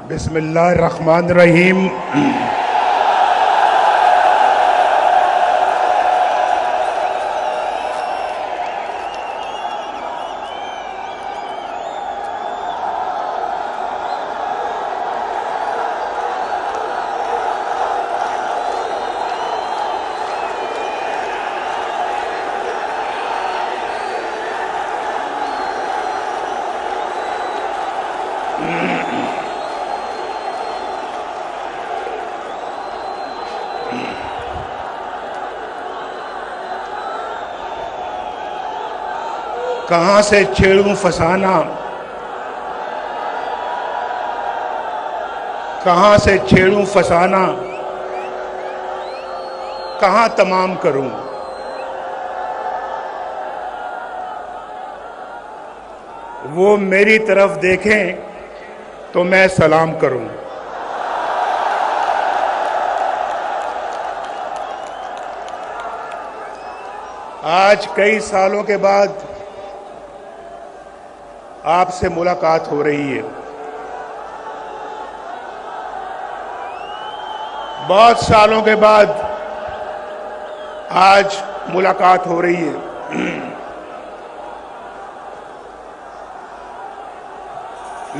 बिस्मिल्लाहिर्रहमानिर्रहीम। कहां से छेड़ूं फसाना, कहां से छेड़ूं फसाना, कहां तमाम करूं। वो मेरी तरफ देखें तो मैं सलाम करूं। आज कई सालों के बाद आपसे मुलाकात हो रही है। बहुत सालों के बाद आज मुलाकात हो रही है।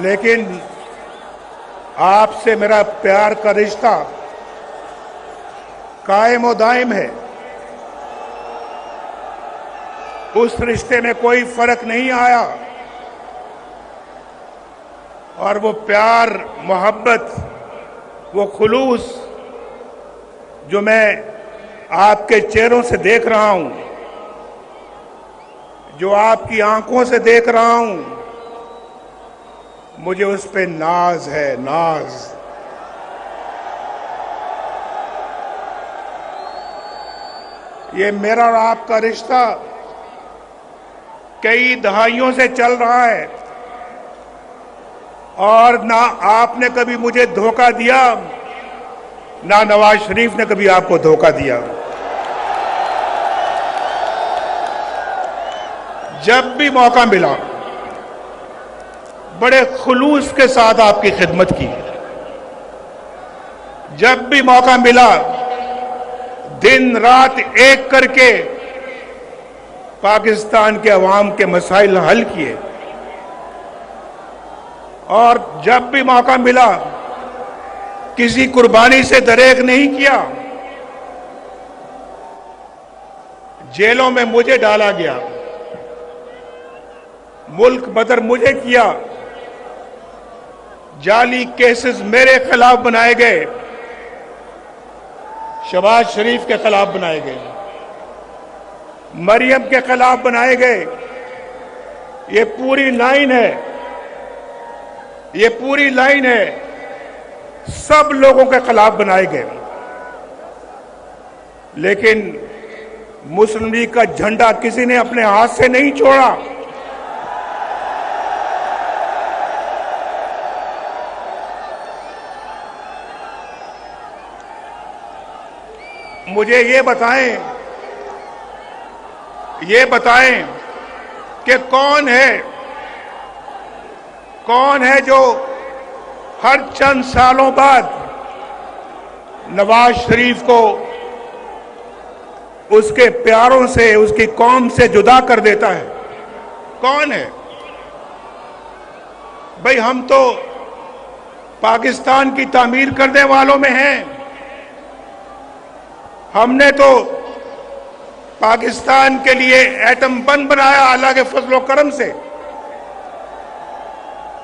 लेकिन आपसे मेरा प्यार का रिश्ता कायम और दायम है। उस रिश्ते में कोई फर्क नहीं आया और वो प्यार, मोहब्बत, वो खुलूस जो मैं आपके चेहरों से देख रहा हूं, जो आपकी आंखों से देख रहा हूं, मुझे उस पे नाज है, नाज। ये मेरा और आपका रिश्ता कई दहाइयों से चल रहा है और ना आपने कभी मुझे धोखा दिया, ना नवाज शरीफ ने कभी आपको धोखा दिया। जब भी मौका मिला बड़े खुलूस के साथ आपकी खिदमत की। जब भी मौका मिला दिन रात एक करके पाकिस्तान के अवाम के मसाइल हल किए और जब भी मौका मिला किसी कुर्बानी से दरेक नहीं किया। जेलों में मुझे डाला गया, मुल्क बदर मुझे किया, जाली केसेस मेरे खिलाफ बनाए गए, शहबाज शरीफ के खिलाफ बनाए गए, मरियम के खिलाफ बनाए गए। ये पूरी लाइन है, ये पूरी लाइन है, सब लोगों के खिलाफ बनाए गए। लेकिन मुस्लिम लीग का झंडा किसी ने अपने हाथ से नहीं छोड़ा। मुझे ये बताएं कि कौन है जो हर चंद सालों बाद नवाज शरीफ को उसके प्यारों से, उसकी कौम से जुदा कर देता है? कौन है भाई? हम तो पाकिस्तान की तामीर करने वालों में हैं। हमने तो पाकिस्तान के लिए एटम बम बनाया अल्लाह के फजलो करम से।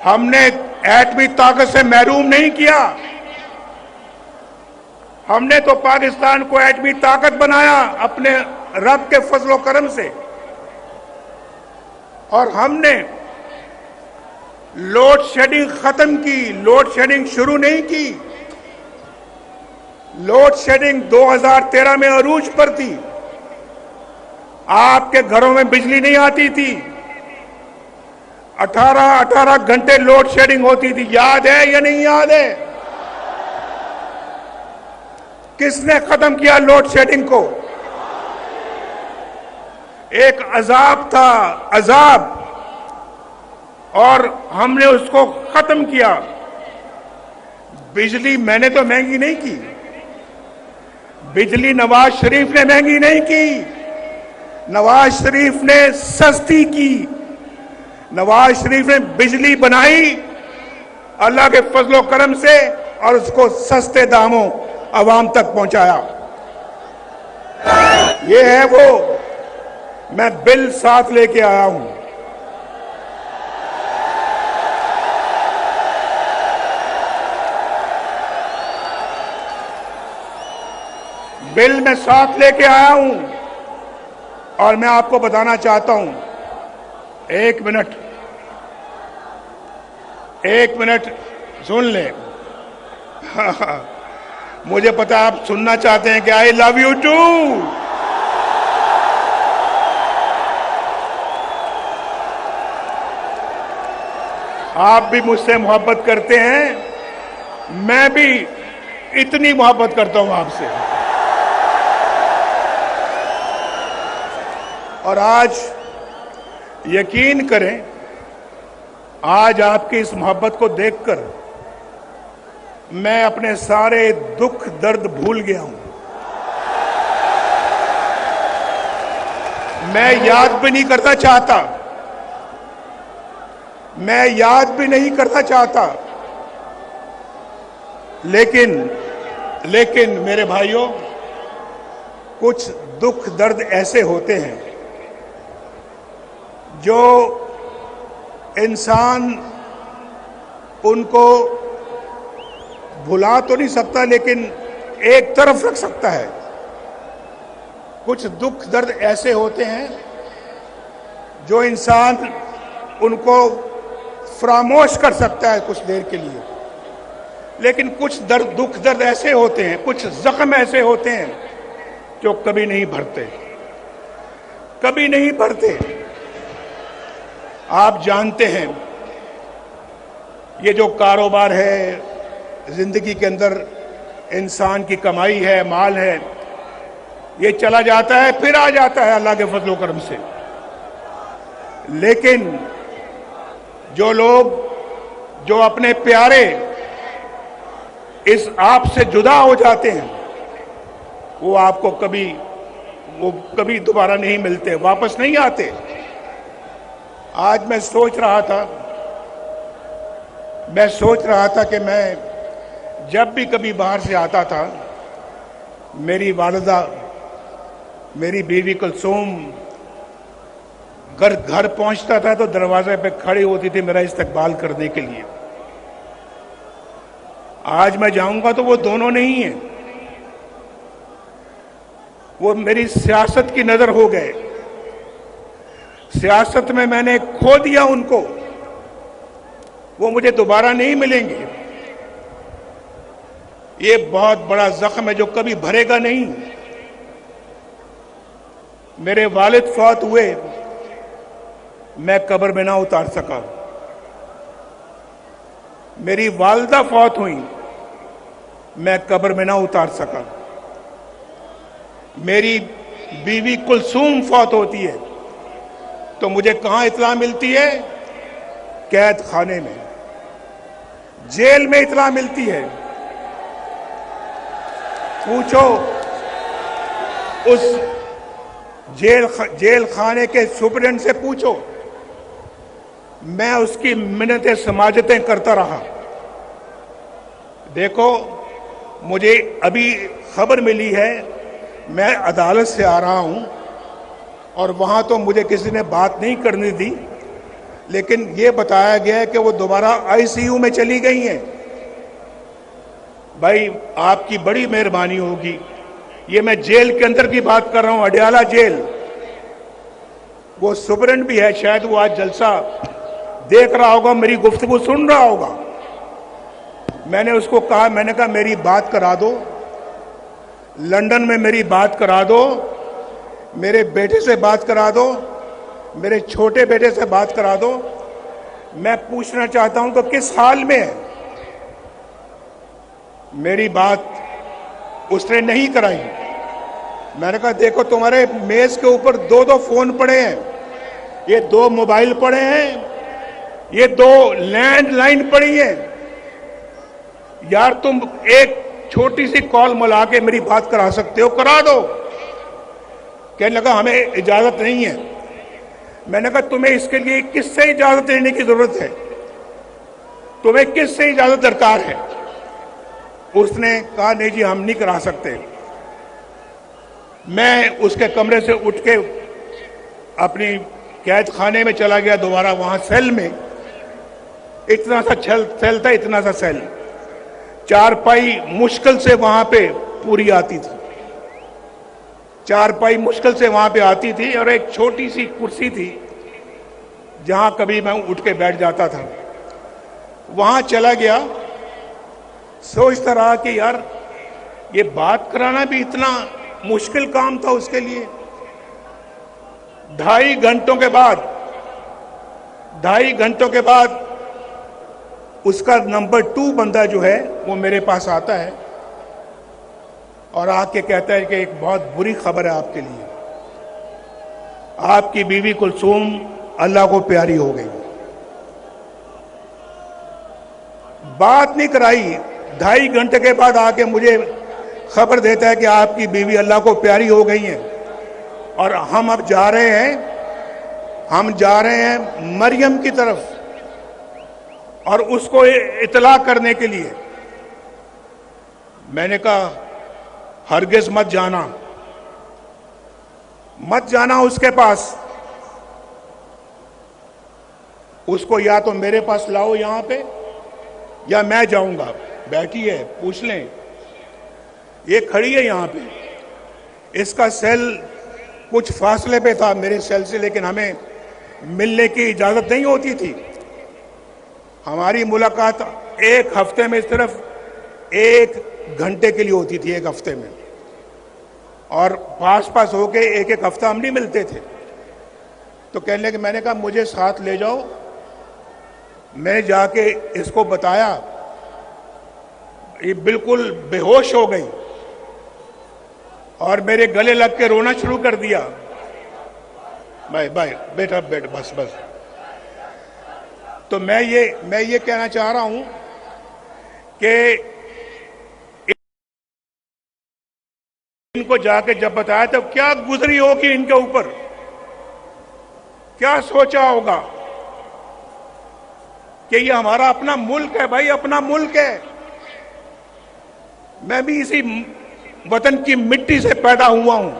हमने एटमी ताकत से महरूम नहीं किया। हमने तो पाकिस्तान को एटमी ताकत बनाया अपने रब के फजलो करम से। और हमने लोड शेडिंग खत्म की, लोड शेडिंग शुरू नहीं की। लोड शेडिंग 2013 में अरूज पर थी। आपके घरों में बिजली नहीं आती थी। 18 घंटे लोड शेडिंग होती थी। याद है या नहीं याद है? किसने खत्म किया लोड शेडिंग को? एक अजाब था, अजाब, और हमने उसको खत्म किया। बिजली मैंने तो महंगी नहीं की, बिजली नवाज शरीफ ने महंगी नहीं की, नवाज शरीफ ने सस्ती की। नवाज शरीफ ने बिजली बनाई अल्लाह के फजलो करम से और उसको सस्ते दामों आवाम तक पहुंचाया। ये है वो, मैं बिल साथ लेके आया हूं। बिल मैं साथ लेके आया हूं और मैं आपको बताना चाहता हूं, एक मिनट सुन ले। मुझे पता है आप सुनना चाहते हैं कि आई लव यू टू। आप भी मुझसे मोहब्बत करते हैं, मैं भी इतनी मोहब्बत करता हूं आपसे। और आज यकीन करें, आज आपकी इस मोहब्बत को देखकर मैं अपने सारे दुख दर्द भूल गया हूं। मैं याद भी नहीं करना चाहता, मैं याद भी नहीं करना चाहता, लेकिन मेरे भाइयों, कुछ दुख दर्द ऐसे होते हैं जो इंसान उनको भुला तो नहीं सकता, लेकिन एक तरफ रख सकता है। कुछ दुख दर्द ऐसे होते हैं जो इंसान उनको फरामोश कर सकता है कुछ देर के लिए, लेकिन कुछ दुख दर्द ऐसे होते हैं, कुछ जख्म ऐसे होते हैं जो कभी नहीं भरते, कभी नहीं भरते। आप जानते हैं, ये जो कारोबार है, जिंदगी के अंदर इंसान की कमाई है, माल है, ये चला जाता है फिर आ जाता है अल्लाह के फजलो करम से। लेकिन जो लोग, जो अपने प्यारे इस आप से जुदा हो जाते हैं, वो आपको कभी दोबारा नहीं मिलते, वापस नहीं आते। आज मैं सोच रहा था कि मैं जब भी कभी बाहर से आता था, मेरी वालिदा, मेरी बीवी कुलसूम घर पहुंचता था तो दरवाजे पे खड़ी होती थी मेरा इस्तकबाल करने के लिए। आज मैं जाऊंगा तो वो दोनों नहीं है, वो मेरी सियासत की नजर हो गए। सियासत में मैंने खो दिया उनको, वो मुझे दोबारा नहीं मिलेंगे। ये बहुत बड़ा जख्म है जो कभी भरेगा नहीं। मेरे वालिद फौत हुए, मैं कब्र में ना उतार सका। मेरी वालिदा फौत हुई, मैं कब्र में ना उतार सका। मेरी बीवी कुलसूम फौत होती है तो मुझे कहां इत्तला मिलती है? कैद खाने में, जेल में इत्तला मिलती है। पूछो उस जेल खाने के सुपरिटेंडेंट से पूछो, मैं उसकी मिन्नतें समाजतें करता रहा। देखो, मुझे अभी खबर मिली है, मैं अदालत से आ रहा हूं और वहां तो मुझे किसी ने बात नहीं करने दी, लेकिन ये बताया गया है कि वो दोबारा आईसीयू में चली गई हैं। भाई, आपकी बड़ी मेहरबानी होगी। ये मैं जेल के अंदर की बात कर रहा हूं, अडयाला जेल। वो सुपरिटेंडेंट भी है, शायद वो आज जलसा देख रहा होगा, मेरी गुफ्तगू सुन रहा होगा। मैंने उसको कहा, मैंने कहा मेरी बात करा दो, लंदन में मेरी बात करा दो, मेरे बेटे से बात करा दो, मेरे छोटे बेटे से बात करा दो। मैं पूछना चाहता हूं तो किस हाल में है? मेरी बात उसने नहीं कराई। मैंने कहा देखो, तुम्हारे मेज के ऊपर 2-2 फोन पड़े हैं, ये 2 मोबाइल पड़े हैं, ये 2 लैंडलाइन पड़ी है। यार तुम एक छोटी सी कॉल मिला के मेरी बात करा सकते हो, करा दो। कहने लगा हमें इजाजत नहीं है। मैंने कहा तुम्हें इसके लिए किससे इजाजत लेने की जरूरत है, तुम्हें किससे इजाजत दरकार है? उसने कहा नहीं जी हम नहीं करा सकते। मैं उसके कमरे से उठ के अपनी कैद खाने में चला गया दोबारा, वहां सेल में इतना सा सेल था, इतना सा सेल, चारपाई मुश्किल से वहां पे पूरी आती थी, चारपाई मुश्किल से वहां पे आती थी और एक छोटी सी कुर्सी थी जहां कभी मैं उठ के बैठ जाता था। वहां चला गया, सोचता रहा कि यार ये बात कराना भी इतना मुश्किल काम था उसके लिए। 2.5 घंटों के बाद उसका नंबर 2 बंदा जो है वो मेरे पास आता है और आके कहता है कि एक बहुत बुरी खबर है आपके लिए, आपकी बीवी कुलसूम अल्लाह को प्यारी हो गई। बात नहीं कराई, 2.5 घंटे के बाद आके मुझे खबर देता है कि आपकी बीवी अल्लाह को प्यारी हो गई है और हम अब जा रहे हैं मरियम की तरफ और उसको इतला करने के लिए। मैंने कहा हरगिज मत जाना उसके पास, उसको या तो मेरे पास लाओ यहां पे या मैं जाऊंगा, बैठी है पूछ लें, ये खड़ी है यहां पे। इसका सेल कुछ फासले पे था मेरे सेल से, लेकिन हमें मिलने की इजाजत नहीं होती थी। हमारी मुलाकात एक हफ्ते में सिर्फ 1 घंटे के लिए होती थी, 1 हफ्ते में, और पास होके एक हफ्ता हम नहीं मिलते थे। तो कहने लगे, मैंने कहा मुझे साथ ले जाओ। मैंने जाके इसको बताया, ये बिल्कुल बेहोश हो गई और मेरे गले लग के रोना शुरू कर दिया। भाई बेटा बस। तो मैं ये कहना चाह रहा हूं कि इनको जाके जब बताया तो क्या गुजरी होगी इनके ऊपर, क्या सोचा होगा कि ये हमारा अपना मुल्क है, भाई अपना मुल्क है। मैं भी इसी वतन की मिट्टी से पैदा हुआ हूं,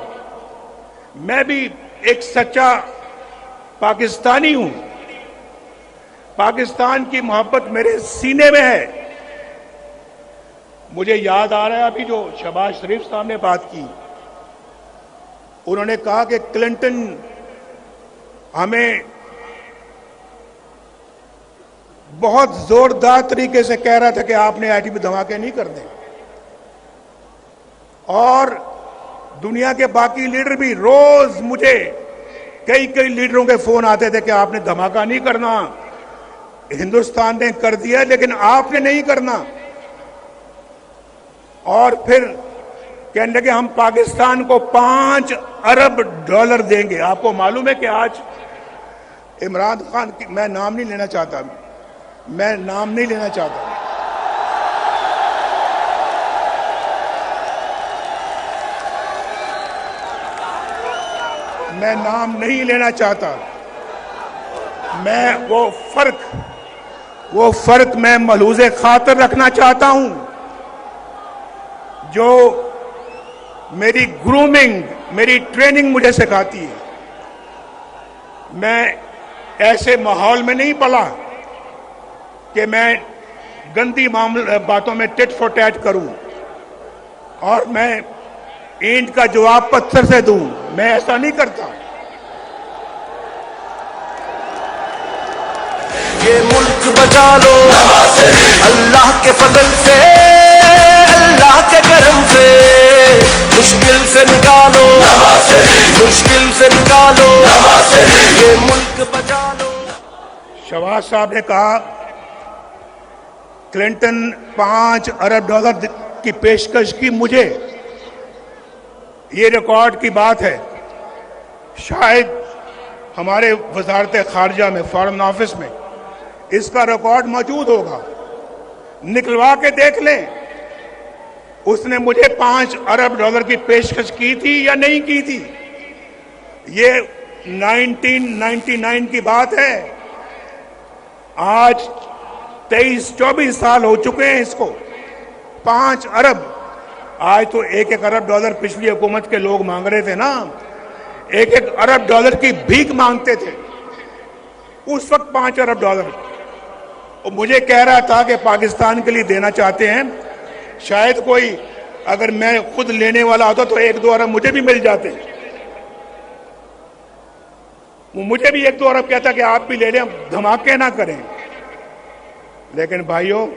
मैं भी एक सच्चा पाकिस्तानी हूं, पाकिस्तान की मोहब्बत मेरे सीने में है। मुझे याद आ रहा है अभी जो शहबाज शरीफ साहब ने बात की, उन्होंने कहा कि क्लिंटन हमें बहुत जोरदार तरीके से कह रहा था कि आपने आईटीबी धमाके नहीं करने, और दुनिया के बाकी लीडर भी रोज मुझे कई लीडरों के फोन आते थे कि आपने धमाका नहीं करना, हिंदुस्तान ने कर दिया लेकिन आपने नहीं करना। और फिर कहने लगे हम पाकिस्तान को $5 अरब देंगे। आपको मालूम है कि आज इमरान खान की, मैं नाम नहीं लेना चाहता, मैं नाम नहीं लेना चाहता, मैं वो फर्क मैं मलहूज़े खातिर रखना चाहता हूं जो मेरी ग्रूमिंग, मेरी ट्रेनिंग मुझे सिखाती है। मैं ऐसे माहौल में नहीं पला कि मैं गंदी बातों में टिट फॉर टैट करूं और मैं ईंट का जवाब पत्थर से दूं, मैं ऐसा नहीं करता। ये मुल्क बचा लो अल्लाह के फजल से, अल्लाह के करम से, मुश्किल से निकालो, ये मुल्क बचा लो। शहबाज साहब ने कहा क्लिंटन $5 अरब की पेशकश की मुझे, ये रिकॉर्ड की बात है। शायद हमारे वजारत खारजा में, फॉरेन ऑफिस में इसका रिकॉर्ड मौजूद होगा। निकलवा के देख लें, उसने मुझे $5 अरब की पेशकश की थी या नहीं की थी। ये 1999 की बात है। आज 23-24 साल हो चुके हैं इसको। 5 अरब, आज तो $1-1 अरब पिछली हुकूमत के लोग मांग रहे थे ना, $1-1 अरब की भीख मांगते थे उस वक्त। $5 अरब और मुझे कह रहा था कि पाकिस्तान के लिए देना चाहते हैं। शायद कोई, अगर मैं खुद लेने वाला होता तो 1-2 अरब मुझे भी मिल जाते। वो मुझे भी 1-2 अरब कहता कि आप भी ले लें, धमाके ना करें। लेकिन भाइयों,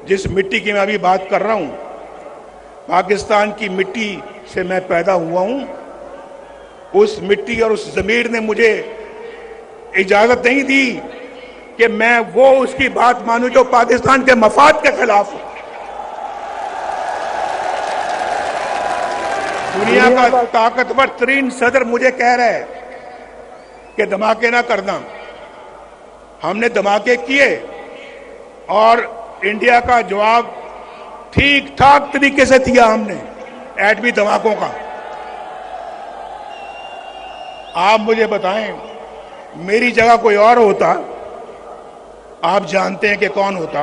जिस मिट्टी की मैं अभी बात कर रहा हूं, पाकिस्तान की मिट्टी से मैं पैदा हुआ हूं। उस मिट्टी और उस जमीर ने मुझे इजाजत नहीं दी कि मैं वो उसकी बात मानूं जो पाकिस्तान के मफाद के खिलाफ हो। दुनिया का ताकतवर तरीन सदर मुझे कह रहा है कि धमाके ना करना। हमने धमाके किए और इंडिया का जवाब ठीक ठाक तरीके से दिया हमने एटमी धमाकों का। आप मुझे बताएं, मेरी जगह कोई और होता, आप जानते हैं कि कौन होता।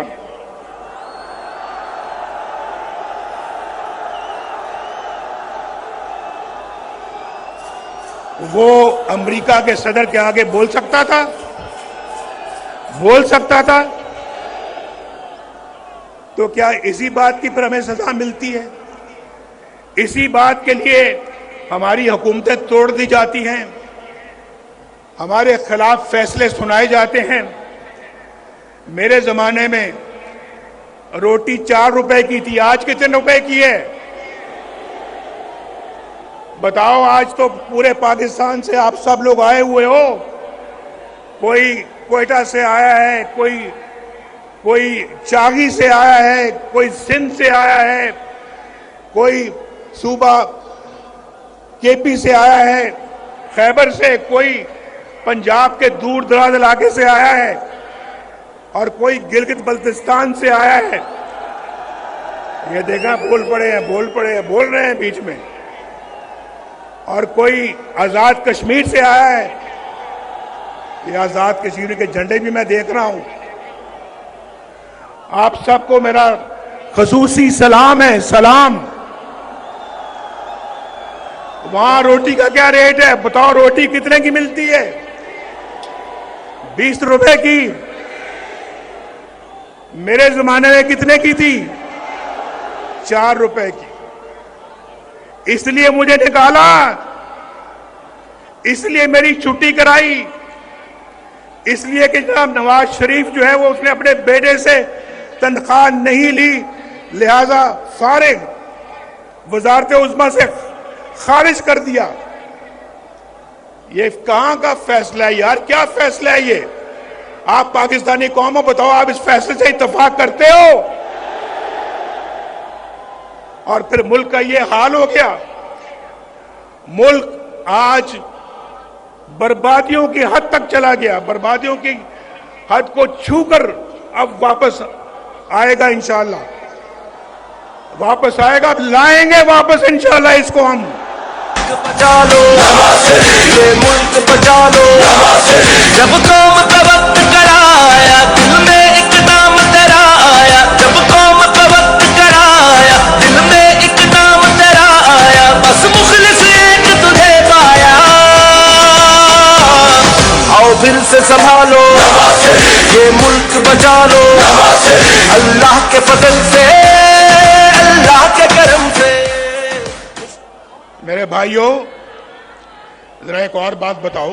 वो अमेरिका के सदर के आगे बोल सकता था? बोल सकता था? तो क्या इसी बात की पर हमें सजा मिलती है? इसी बात के लिए हमारी हुकूमतें तोड़ दी जाती हैं, हमारे खिलाफ फैसले सुनाए जाते हैं। मेरे जमाने में रोटी 4 रुपए की थी, आज कितने रुपए की है बताओ? आज तो पूरे पाकिस्तान से आप सब लोग आए हुए हो। कोई कोयटा से आया है, कोई चागी से आया है, कोई सिंध से आया है, कोई सूबा केपी से आया है, खैबर से, कोई पंजाब के दूर दराज इलाके से आया है और कोई गिलगित बल्तिस्तान से आया है। ये देखा, बोल पड़े हैं, बोल रहे हैं बीच में। और कोई आजाद कश्मीर से आया है। ये आजाद कश्मीर के झंडे भी मैं देख रहा हूं। आप सबको मेरा खसूसी सलाम है, सलाम। वहां रोटी का क्या रेट है बताओ? रोटी कितने की मिलती है? 20 रुपए की। मेरे जमाने में कितने की थी? 4 रुपए की। इसलिए मुझे निकाला, इसलिए मेरी छुट्टी कराई, इसलिए कि जनाब नवाज शरीफ जो है वो उसने अपने बेटे से तनख्वाह नहीं ली, लिहाजा फारिग वजारत उज़्मा से खारिज कर दिया। ये कहां का फैसला है यार? क्या फैसला है ये? आप पाकिस्तानी कौम हो, बताओ, आप इस फैसले से इत्तेफाक करते हो? और फिर मुल्क का ये हाल हो गया। मुल्क आज बर्बादियों की हद तक चला गया, बर्बादियों की हद को छूकर अब वापस आएगा इंशाअल्लाह, वापस आएगा, लाएंगे वापस इंशाअल्लाह इसको हम। बचा लो ये मुल्क, बचा लो। जब कौम का वक्त कराया, दिल में एक नाम तेरा आया। जब कौम का वक्त कराया, दिल में एक नाम तेरा आया। बस मुखलिस एक तुझे पाया। आओ फिर से संभालो ये मुल्क, बचा लो। अल्लाह के फजल से, अल्लाह के करम से। मेरे भाइयों, जरा एक और बात बताओ।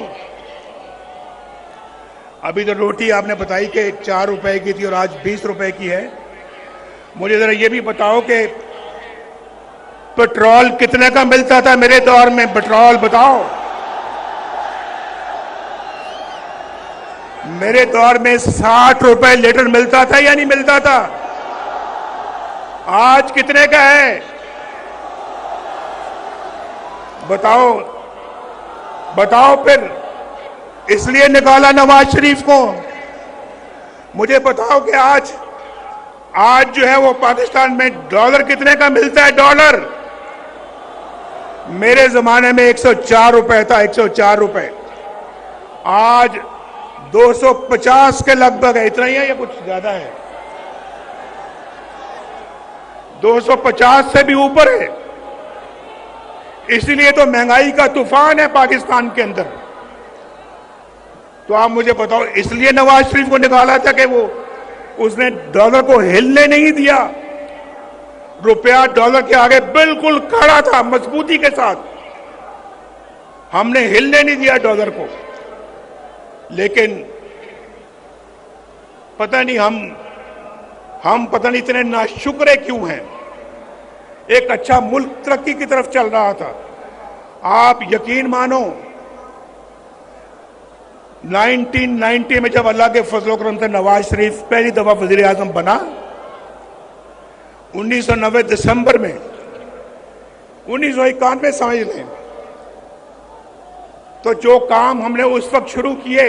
अभी तो रोटी आपने बताई कि 4 रुपए की थी और आज 20 रुपए की है। मुझे जरा ये भी बताओ कि पेट्रोल कितने का मिलता था मेरे दौर में? पेट्रोल बताओ। मेरे दौर में 60 रुपए लीटर मिलता था या नहीं मिलता था? आज कितने का है बताओ? बताओ फिर। इसलिए निकाला नवाज शरीफ को। मुझे बताओ कि आज आज जो है वो पाकिस्तान में डॉलर कितने का मिलता है? डॉलर मेरे जमाने में 104 रुपए था, 104 रुपए। आज 250 के लगभग है। इतना ही है या कुछ ज्यादा है? 250 से भी ऊपर है। इसलिए तो महंगाई का तूफान है पाकिस्तान के अंदर। तो आप मुझे बताओ, इसलिए नवाज शरीफ को निकाला था कि वो उसने डॉलर को हिलने नहीं दिया। रुपया डॉलर के आगे बिल्कुल खड़ा था मजबूती के साथ। हमने हिलने नहीं दिया डॉलर को। लेकिन पता नहीं हम पता नहीं इतने नाशुक्रे क्यों हैं। एक अच्छा मुल्क तरक्की की तरफ चल रहा था। आप यकीन मानो 1990 में जब अल्लाह के फजल करम से नवाज शरीफ पहली दफा वजीर आजम बना, 1990 दिसंबर में, 1991 समझ लें, तो जो काम हमने उस वक्त शुरू किए,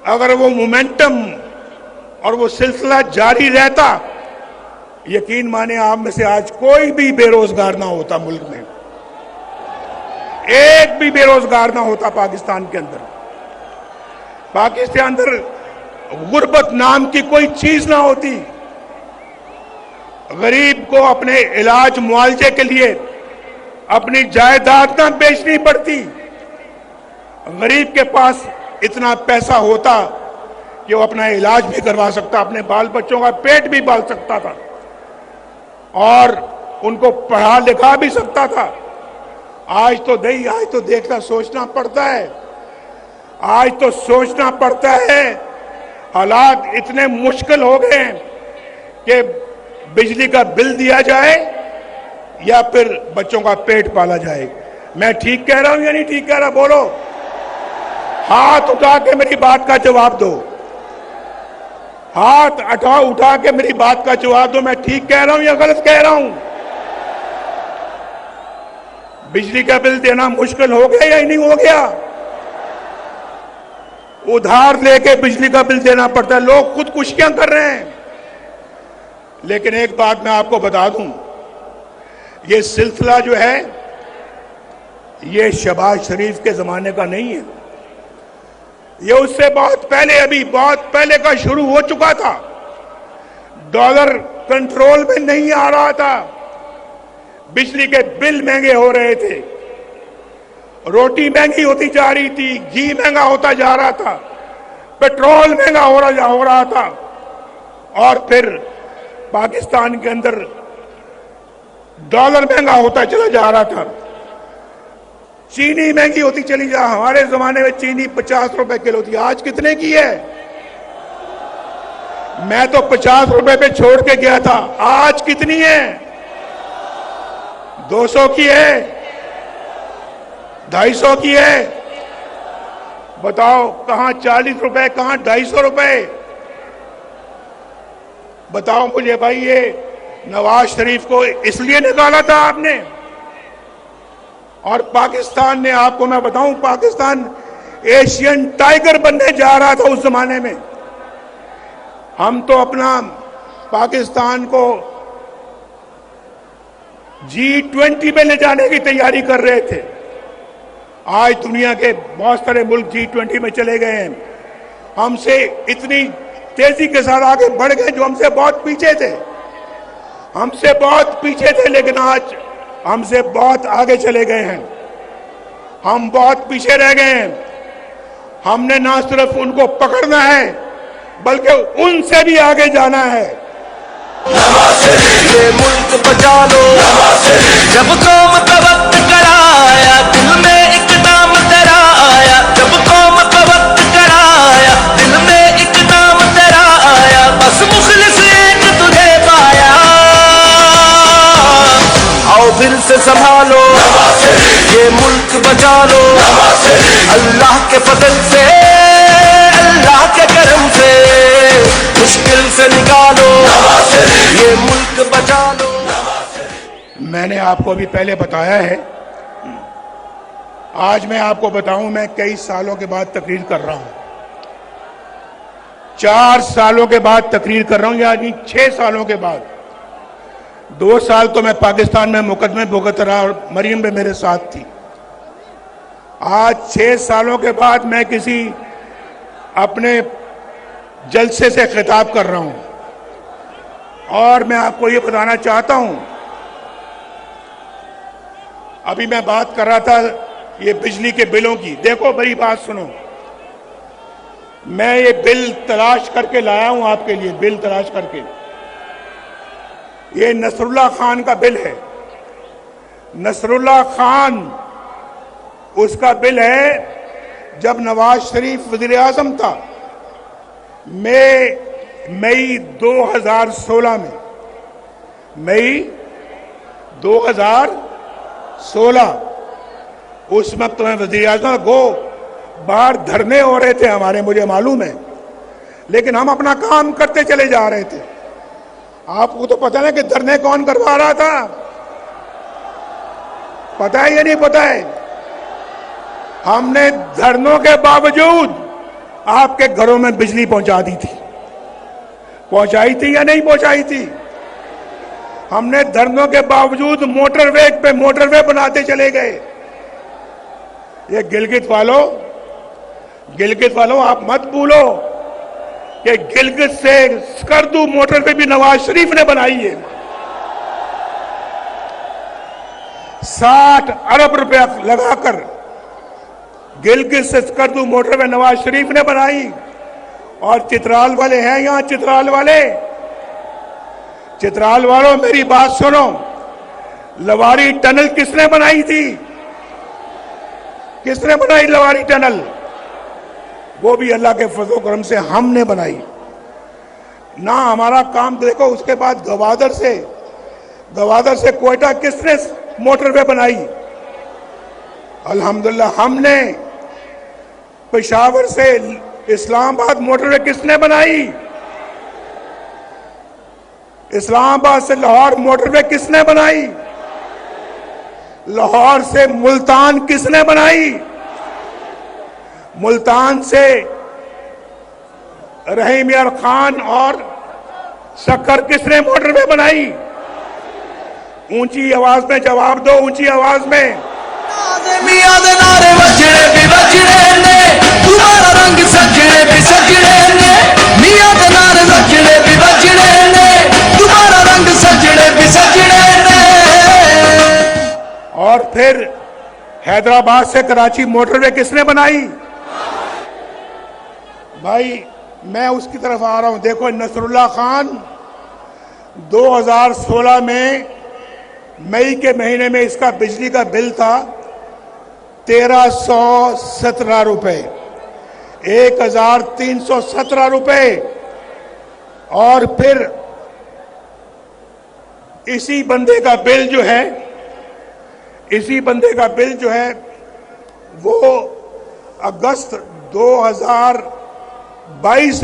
अगर वो मोमेंटम और वो सिलसिला जारी रहता, यकीन माने आप में से आज कोई भी बेरोजगार ना होता। मुल्क में एक भी बेरोजगार ना होता। पाकिस्तान के अंदर गुर्बत नाम की कोई चीज ना होती। गरीब को अपने इलाज मुआवजे के लिए अपनी जायदाद ना बेचनी पड़ती। गरीब के पास इतना पैसा होता कि वो अपना इलाज भी करवा सकता, अपने बाल बच्चों का पेट भी पाल सकता था और उनको पढ़ा लिखा भी सकता था। आज तो देखना सोचना पड़ता है। आज तो सोचना पड़ता है। हालात इतने मुश्किल हो गए हैं कि बिजली का बिल दिया जाए या फिर बच्चों का पेट पाला जाए। मैं ठीक कह रहा हूं या नहीं ठीक कह रहा? बोलो, हाथ उठा के मेरी बात का जवाब दो। हाथ उठा के मेरी बात का जवाब दो। मैं ठीक कह रहा हूं या गलत कह रहा हूं? बिजली का बिल देना मुश्किल हो गया या नहीं हो गया? उधार लेके बिजली का बिल देना पड़ता है। लोग खुदकुशियां कर रहे हैं। लेकिन एक बात मैं आपको बता दूं, ये सिलसिला जो है ये शहबाज शरीफ के जमाने का नहीं है। ये उससे बहुत पहले, अभी बहुत पहले का शुरू हो चुका था। डॉलर कंट्रोल में नहीं आ रहा था। बिजली के बिल महंगे हो रहे थे, रोटी महंगी होती जा रही थी, घी महंगा होता जा रहा था, पेट्रोल महंगा हो रहा था। और फिर पाकिस्तान के अंदर डॉलर महंगा होता चला जा रहा था। चीनी महंगी होती चली जा। हमारे जमाने में चीनी 50 रुपए किलो थी। आज कितने की है? मैं तो 50 रुपए पे छोड़ के गया था। आज कितनी है? 200 की है, 250 की है। बताओ कहां 40 रुपए, कहां 250 रुपए? बताओ मुझे भाई, ये नवाज शरीफ को इसलिए निकाला था आपने? और पाकिस्तान ने, आपको मैं बताऊं, पाकिस्तान एशियन टाइगर बनने जा रहा था उस जमाने में। हम तो अपना पाकिस्तान को G20 में ले जाने की तैयारी कर रहे थे। आज दुनिया के बहुत सारे मुल्क G20 में चले गए हैं। हमसे इतनी तेजी के साथ आगे बढ़ गए जो हमसे बहुत पीछे थे। हमसे बहुत पीछे थे, लेकिन आज हमसे बहुत आगे चले गए हैं। हम बहुत पीछे रह गए हैं। हमने ना सिर्फ उनको पकड़ना है बल्कि उनसे भी आगे जाना है। ये मुल्क बचा लो, जब कौम का वक्त कराया, दिल में एक नाम तेरा आया। जब कौम का वक्त कराया, दिल में एक नाम तेरा आया। बस मुखलिस एक तुझे पाया। आओ दिल से संभालो, ये मुल्क बचा लो। अल्लाह के फजल से, अल्लाह के करम से मुश्किल से निकालो, ये मुल्क बचा लो। मैंने आपको अभी पहले बताया है। आज मैं आपको बताऊं, मैं कई सालों के बाद तकरीर कर रहा हूं। 4 सालों के बाद तकरीर कर रहा हूं, यानी 6 सालों के बाद। 2 साल तो मैं पाकिस्तान में मुकदमे भुगत रहा और मरियम भी मेरे साथ थी। आज 6 सालों के बाद मैं किसी अपने जलसे से खिताब कर रहा हूं और मैं आपको ये बताना चाहता हूं, अभी मैं बात कर रहा था ये बिजली के बिलों की। देखो मेरी बात सुनो, मैं ये बिल तलाश करके लाया हूं आपके लिए, बिल तलाश करके। ये नसरुल्लाह खान का बिल है। नसरुल्लाह खान उसका बिल है जब नवाज शरीफ वजीर आजम था, मई 2016 में, मई 2016 उस वक्त मैं वजीर आजम को बाहर धरने हो रहे थे हमारे, मुझे मालूम है, लेकिन हम अपना काम करते चले जा रहे थे। आपको तो पता है कि धरने कौन करवा रहा था, पता है या नहीं पता है? हमने धरनों के बावजूद आपके घरों में बिजली पहुंचा दी थी। पहुंचाई थी या नहीं पहुंचाई थी? हमने धरनों के बावजूद मोटरवे बनाते चले गए। ये गिलगित वालों आप मत भूलो कि गिलगित से स्कर्दू मोटरवे भी नवाज शरीफ ने बनाई है। 60 अरब रुपया लगाकर गिलगित से स्कर्दू मोटरवे नवाज शरीफ ने बनाई। और चित्राल वाले हैं यहां, चित्राल वालों मेरी बात सुनो, लवारी टनल किसने बनाई थी? किसने बनाई लवारी टनल? वो भी अल्लाह के फजल करम से हमने बनाई ना। हमारा काम देखो, उसके बाद गवादर से कोयटा किसने मोटरवे बनाई? अल्हम्दुलिल्लाह हमने। पेशावर से इस्लामाबाद मोटरवे किसने बनाई? इस्लामाबाद से लाहौर मोटरवे किसने बनाई? लाहौर से मुल्तान किसने बनाई? मुल्तान से रहीम यार खान और शक्कर किसने मोटरवे बनाई? ऊंची आवाज में जवाब दो, ऊंची आवाज में। मियां दे नारे वजने भी वजने ने, तुम्हारा रंग सजने भी सजने ने। मियां दे नारे वजने भी वजने ने, तुम्हारा रंग सजने भी सजने ने। और फिर हैदराबाद से कराची मोटरवे किसने बनाई? भाई मैं उसकी तरफ आ रहा हूं। देखो नसरुल्लाह खान 2016 में मई के महीने में इसका बिजली का बिल था 1317 रुपए, 1317 रुपए। और फिर इसी बंदे का बिल जो है वो अगस्त 2022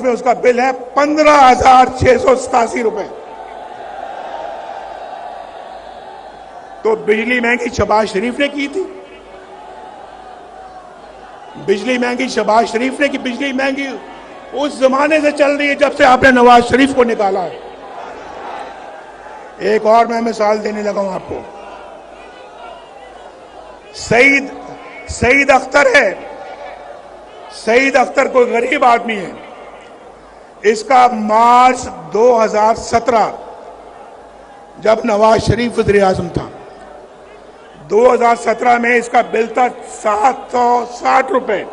में उसका बिल है 15,687 रुपए। तो बिजली महंगी शहबाज शरीफ ने की थी। बिजली महंगी शहबाज शरीफ ने की। बिजली महंगी उस जमाने से चल रही है जब से आपने नवाज शरीफ को निकाला है। एक और मैं मिसाल देने लगा हूं आपको। सईद अख्तर है। सईद अख्तर कोई गरीब आदमी है। इसका मार्च 2017 जब नवाज शरीफ वज़ीर आज़म था, 2017 में इसका बिल था 760 रुपए,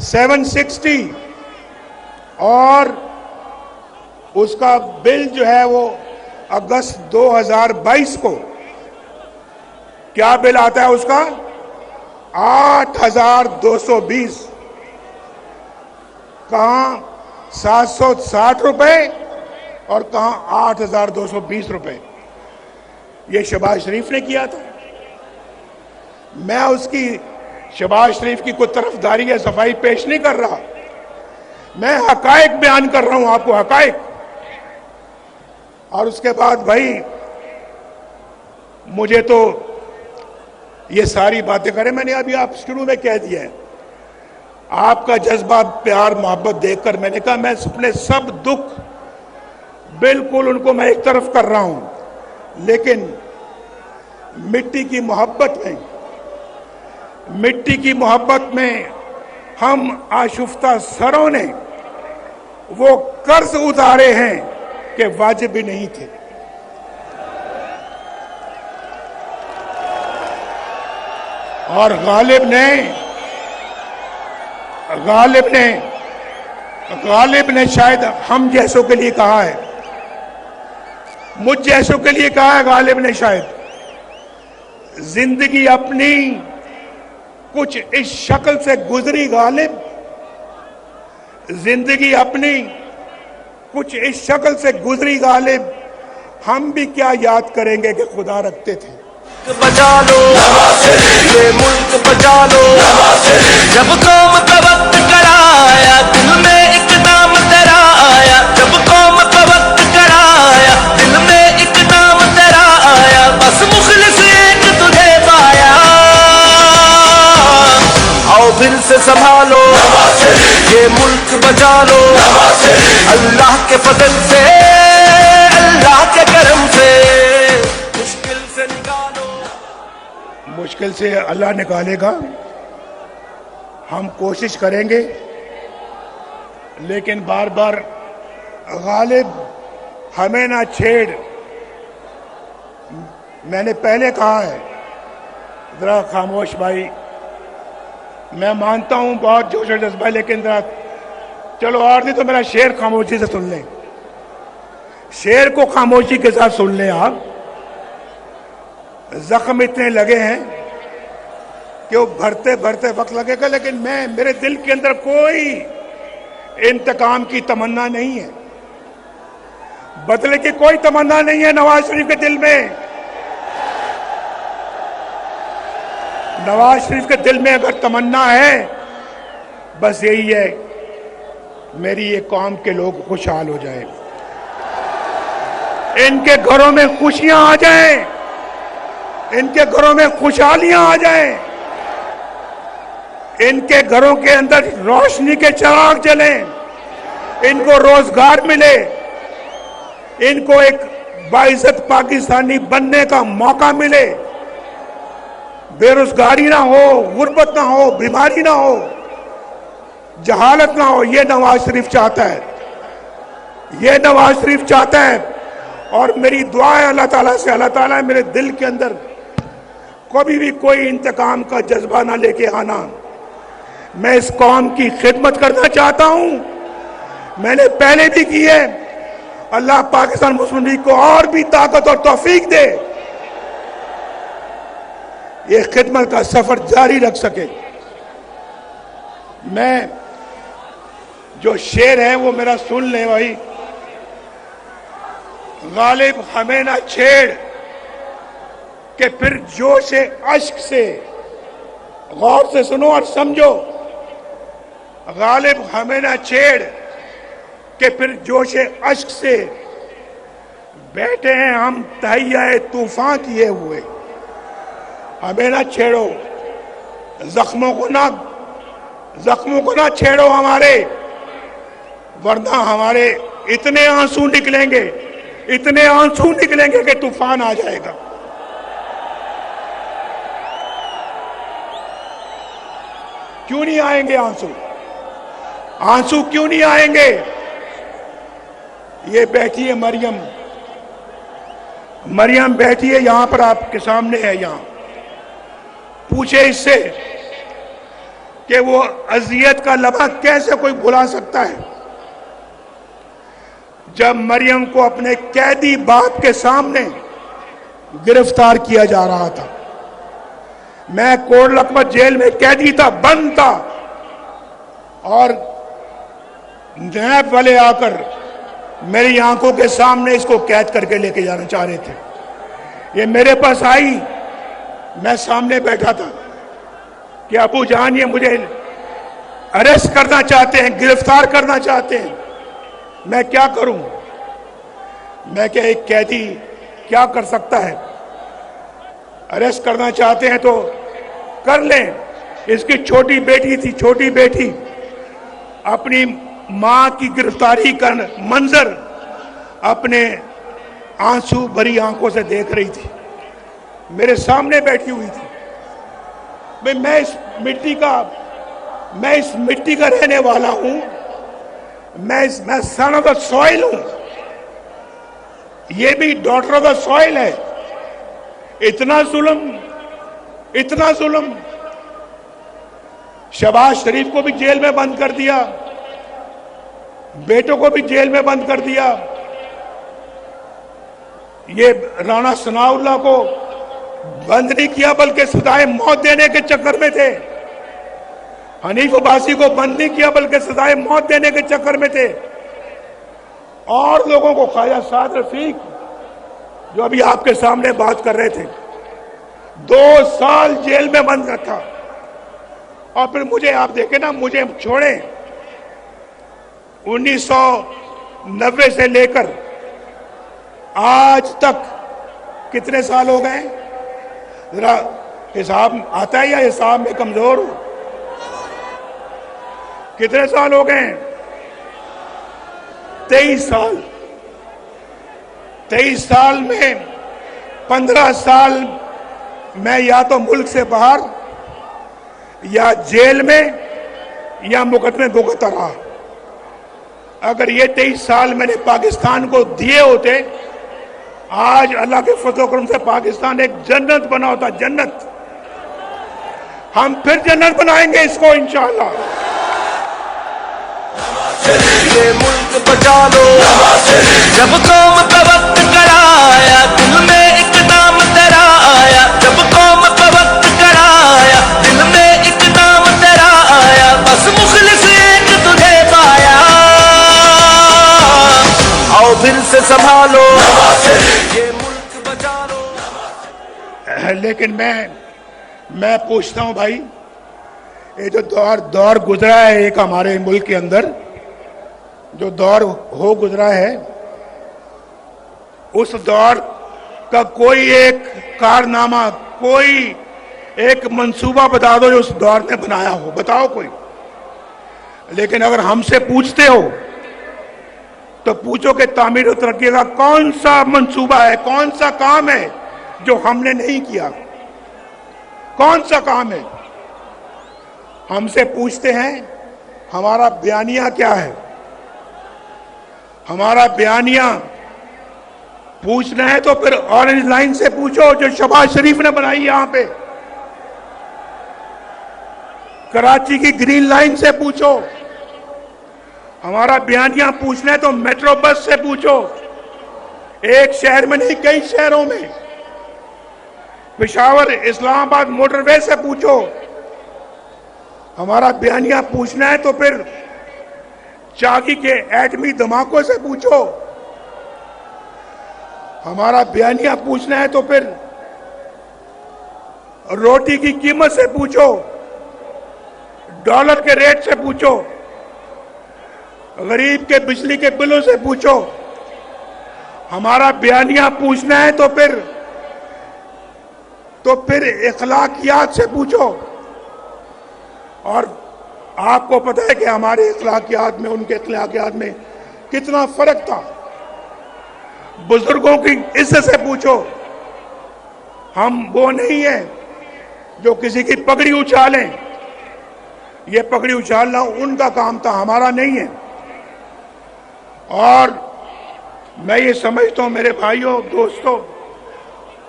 760। और उसका बिल जो है वो अगस्त 2022 को क्या बिल आता है उसका? 8,220। कहां 760 रुपए और कहां 8,220 रुपए। ये शहबाज शरीफ ने किया था। मैं उसकी शहबाज शरीफ की कोई तरफदारी या सफाई पेश नहीं कर रहा, मैं हकायक बयान कर रहा हूं आपको, हकायक। और उसके बाद भाई मुझे तो ये सारी बातें करें, मैंने अभी आप शुरू में कह दिया है, आपका जज्बा, प्यार, मोहब्बत देखकर मैंने कहा मैं अपने सब दुख बिल्कुल उनको मैं एक तरफ कर रहा हूं, लेकिन मिट्टी की मोहब्बत में हम आशुफ्ता सरों ने वो कर्ज उतारे हैं कि वाजिब भी नहीं थे। और गालिब ने शायद हम जैसों के लिए कहा है, मुझ जैसों के लिए कहा है गालिब ने शायद, जिंदगी अपनी कुछ इस शक्ल से गुजरी गालिब, जिंदगी अपनी कुछ इस शक्ल से गुजरी गालिब, हम भी क्या याद करेंगे कि खुदा रखते थे। बचा लो ये मुल्क बचा लो, जब कौम का वक्त कराया दिल में इकदाम तेरा आया, जब कौम का वक्त कराया दिल में इकदाम तेरा आया, बस मुखलिस एक तुझे पाया, आओ फिर से संभालो ये मुल्क बचा लो, अल्लाह के फजल से अल्लाह के करम से मुश्किल से निकालो। मुश्किल से अल्लाह निकालेगा, हम कोशिश करेंगे, लेकिन बार बार गालिब हमें ना छेड़। मैंने पहले कहा है, जरा खामोश भाई, मैं मानता हूं बहुत जोश और जज्बा, लेकिन जरा चलो और नहीं तो मेरा शेर खामोशी से सुन लें, शेर को खामोशी के साथ सुन लें आप। जख्म इतने लगे हैं कि वो भरते भरते वक्त लगेगा, लेकिन मेरे दिल के अंदर कोई इंतकाम की तमन्ना नहीं है, बदले की कोई तमन्ना नहीं है नवाज शरीफ के दिल में। नवाज शरीफ के दिल में अगर तमन्ना है, बस यही है, मेरी ये कौम के लोग खुशहाल हो जाए, इनके घरों में खुशियां आ जाएं, इनके घरों में खुशहालियां आ जाएं, इनके घरों के अंदर रोशनी के चिराग जलें, इनको रोजगार मिले, इनको एक बाइज्जत पाकिस्तानी बनने का मौका मिले, बेरोजगारी ना हो, गुर्बत ना हो, बीमारी ना हो, जहालत ना हो। ये नवाज शरीफ चाहता है, ये नवाज शरीफ चाहता है। और मेरी दुआ है अल्लाह ताला से, अल्लाह ताला मेरे दिल के अंदर कभी भी कोई इंतकाम का जज्बा ना लेके आना। मैं इस कौम की खिदमत करना चाहता हूं, मैंने पहले भी की है। अल्लाह पाकिस्तान मुस्लिम लीग को और भी ताकत और तौफीक दे, ये खिदमत का सफर जारी रख सके। मैं जो शेर है वो मेरा सुन ले भाई। गालिब हमें ना छेड़ कि फिर जोश अश्क से, गौर से सुनो और समझो, गालिब हमें ना छेड़ कि फिर जोश अश्क से बैठे हैं हम तहैया तूफान किए हुए। हमें ना छेड़ो, जख्मों को ना छेड़ो हमारे, वरना हमारे इतने आंसू निकलेंगे, इतने आंसू निकलेंगे कि तूफान आ जाएगा। क्यों नहीं आएंगे आंसू? आंसू क्यों नहीं आएंगे? ये बैठी है मरियम बैठी है यहां पर, आपके सामने है यहां। पूछे इससे कि वो अजियत का लम्हा कैसे कोई भुला सकता है, जब मरियम को अपने कैदी बाप के सामने गिरफ्तार किया जा रहा था। मैं कोट लखपत जेल में कैदी था, बंद था, और नैब वाले आकर मेरी आंखों के सामने इसको कैद करके लेके जाना चाह रहे थे। ये मेरे पास आई, मैं सामने बैठा था कि अबू जान ये मुझे अरेस्ट करना चाहते हैं, गिरफ्तार करना चाहते हैं, मैं क्या करूं? मैं क्या, एक कैदी क्या कर सकता है? अरेस्ट करना चाहते हैं तो कर लें, इसकी छोटी बेटी थी, छोटी बेटी अपनी मां की गिरफ्तारी का मंजर अपने आंसू भरी आंखों से देख रही थी, मेरे सामने बैठी हुई थी। भाई मैं इस मिट्टी का रहने वाला हूं, मैं सन ऑफ द सॉइल हूं, ये भी डॉटर ऑफ द सॉइल है। इतना जुल्म। शहबाज शरीफ को भी जेल में बंद कर दिया, बेटों को भी जेल में बंद कर दिया। ये राणा सनाउल्लाह को बंद नहीं किया बल्कि सजाए मौत देने के चक्कर में थे। हनीफ अब्बासी को बंद नहीं किया बल्कि सजाए मौत देने के चक्कर में थे। और लोगों को, ख्वाजा साद रफीक जो अभी आपके सामने बात कर रहे थे, 2 साल जेल में बंद रखा। और फिर मुझे, आप देखें ना, मुझे छोड़े 1990 से लेकर आज तक कितने साल हो गए? जरा हिसाब आता है या हिसाब में कमजोर हो? कितने साल हो गए? 23 साल। 23 साल में 15 साल मैं या तो मुल्क से बाहर या जेल में या मुकदमे भुगतता रहा। अगर ये 23 साल मैंने पाकिस्तान को दिए होते, आज अल्लाह के फजल करम से पाकिस्तान एक जन्नत बना होता, जन्नत। हम फिर जन्नत बनाएंगे इसको इंशाअल्लाह। ये मुल्क बचा लो, जब कौम का वक्त कराया, दिल में एक नाम तेरा आया। जब कौम का वक्त कराया, दिल में एक नाम तेरा आया। बस मुखलिस एक तुझे पाया, आओ फिर से संभालो, ये मुल्क बचा लो। लेकिन मैं पूछता हूं भाई, ये जो दौर गुजरा है एक हमारे मुल्क के अंदर, जो दौर हो गुजरा है, उस दौर का कोई एक कारनामा, कोई एक मंसूबा बता दो जो उस दौर ने बनाया हो, बताओ कोई। लेकिन अगर हमसे पूछते हो तो पूछो कि तामीर और तरक्की का कौन सा मंसूबा है, कौन सा काम है जो हमने नहीं किया, कौन सा काम है? हमसे पूछते हैं हमारा बयानिया क्या है। हमारा बयानिया पूछना है तो फिर ऑरेंज लाइन से पूछो जो शहबाज शरीफ ने बनाई यहां पे। कराची की ग्रीन लाइन से पूछो। हमारा बयानिया पूछना है तो मेट्रो बस से पूछो, एक शहर में नहीं कई शहरों में। पेशावर इस्लामाबाद मोटरवे से पूछो। हमारा बयानिया पूछना है तो फिर चाकी के एटमी धमाकों से पूछो। हमारा बयानिया पूछना है तो फिर रोटी की कीमत से पूछो, डॉलर के रेट से पूछो, गरीब के बिजली के बिलों से पूछो। हमारा बयानिया पूछना है तो फिर इखलाकियात से पूछो। और आपको पता है कि हमारे इखलाकियात में उनके इखलाकियात में कितना फर्क था। बुजुर्गों की इज्जत से पूछो। हम वो नहीं है जो किसी की पगड़ी उछालें, ये पगड़ी उछालना उनका काम था, हमारा नहीं है। और मैं ये समझता हूं मेरे भाइयों, दोस्तों,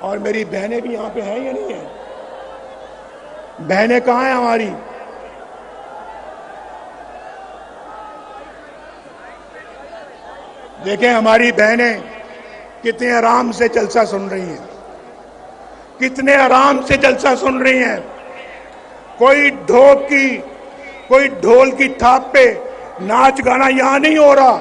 और मेरी बहनें भी यहां पे हैं या नहीं है? बहनें कहां हैं हमारी? देखें हमारी बहनें कितने आराम से जलसा सुन रही हैं, कितने आराम से जलसा सुन रही हैं। कोई ढोल की थाप पे नाच गाना यहां नहीं हो रहा।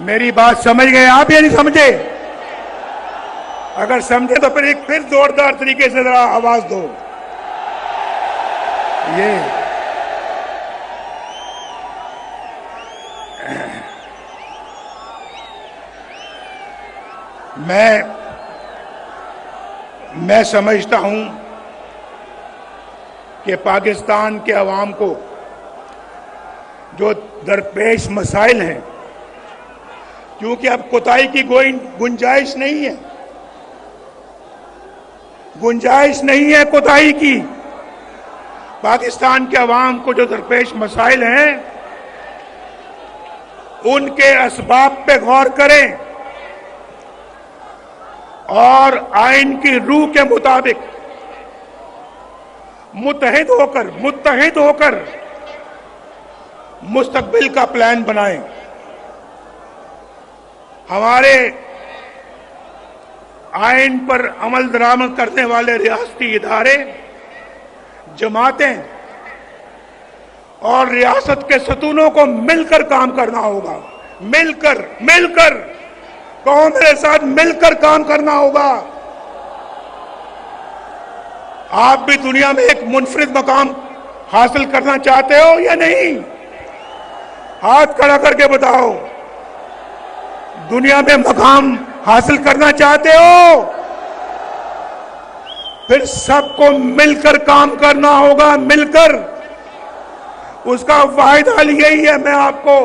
मेरी बात समझ गए आप या नहीं समझे? अगर समझे तो फिर एक फिर जोरदार तरीके से जरा आवाज दो। ये मैं समझता हूं कि पाकिस्तान के अवाम को जो दरपेश मसाइल हैं, क्योंकि अब कोताही की कोई गुंजाइश नहीं है, कोताही की। पाकिस्तान के अवाम को जो दरपेश मसाइल हैं, उनके असबाब पे गौर करें और आइन की रूह के मुताबिक मुत्तहिद होकर मुस्तकबिल का प्लान बनाएं। हमारे आइन पर अमल दरामद करने वाले रियासती इदारे, जमातें और रियासत के सतूनों को मिलकर काम करना होगा। मिलकर कहो मेरे साथ, मिलकर काम करना होगा। आप भी दुनिया में एक मुनफरिद मकाम हासिल करना चाहते हो या नहीं? हाथ खड़ा करके बताओ। दुनिया में मकाम हासिल करना चाहते हो? फिर सबको मिलकर काम करना होगा, मिलकर। उसका वाहिद हल यही है। मैं आपको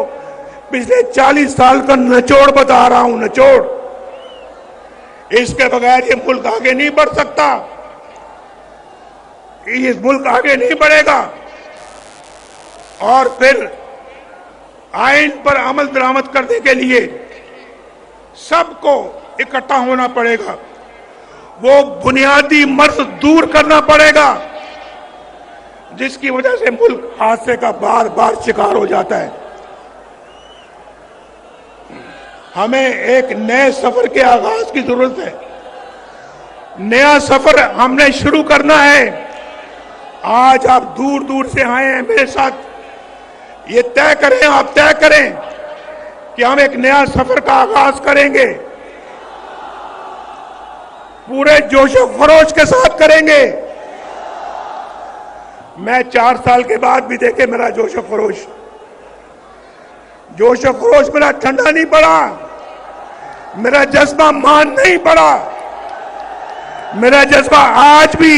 पिछले 40 साल का निचोड़ बता रहा हूं, निचोड़। इसके बगैर ये मुल्क आगे नहीं बढ़ सकता, ये मुल्क आगे नहीं बढ़ेगा। और फिर आइन पर अमल दरामद करने के लिए सबको इकट्ठा होना पड़ेगा। वो बुनियादी मर्ज दूर करना पड़ेगा जिसकी वजह से मुल्क हादसे का बार बार शिकार हो जाता है। हमें एक नए सफर के आगाज की जरूरत है। नया सफर हमने शुरू करना है। आज आप दूर दूर से आए हैं मेरे साथ, ये तय करें, आप तय करें कि हम एक नया सफर का आगाज करेंगे, पूरे जोशो खरोश के साथ करेंगे। मैं 4 साल के बाद भी देखे मेरा जोशो खरोश मेरा ठंडा नहीं पड़ा, मेरा जज्बा मान नहीं पड़ा। मेरा जज्बा आज भी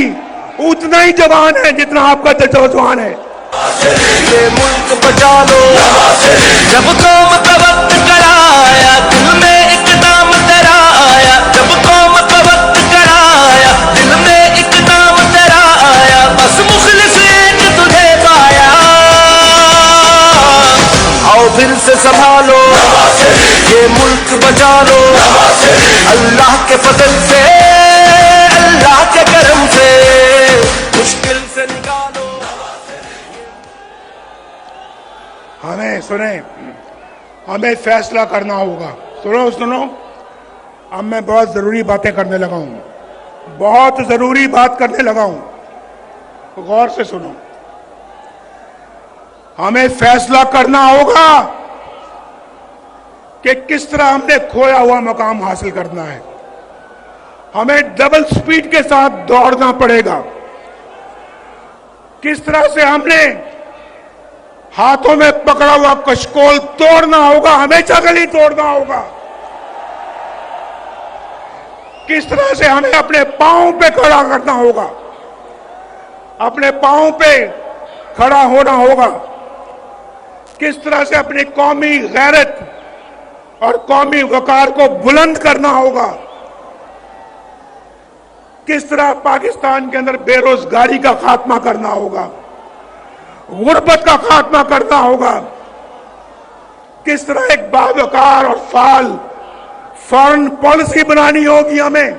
उतना ही जवान है जितना आपका जवान है। ये मुल्क बचा लो, जब कौम का वक्त कराया, दिल में इकदाम तेरा आया। जब कौम का वक्त कराया, दिल में इकदाम तेरा आया। बस मुखलिस एक तुझे पाया। आओ फिर से संभालो, ये मुल्क बचा लो। अल्लाह के फजल से, अल्लाह के करम से मुश्किल से निकालो। हमें फैसला करना होगा। सुनो, अब मैं बहुत जरूरी बातें करने लगा हूं, बहुत जरूरी बात करने लगा हूं, तो गौर से सुनो। हमें फैसला करना होगा कि किस तरह हमने खोया हुआ मकाम हासिल करना है। हमें डबल स्पीड के साथ दौड़ना पड़ेगा। किस तरह से हमने हाथों में पकड़ा हुआ कशकोल तोड़ना होगा, हमेशा गली तोड़ना होगा। किस तरह से हमें अपने पांव पे खड़ा करना होगा, अपने पांव पे खड़ा होना होगा। किस तरह से अपनी कौमी गैरत और कौमी वकार को बुलंद करना होगा। किस तरह पाकिस्तान के अंदर बेरोजगारी का खात्मा करना होगा, गुर्बत का खात्मा करना होगा। किस तरह एक बावकार और फाल फॉरेन पॉलिसी बनानी होगी हमें।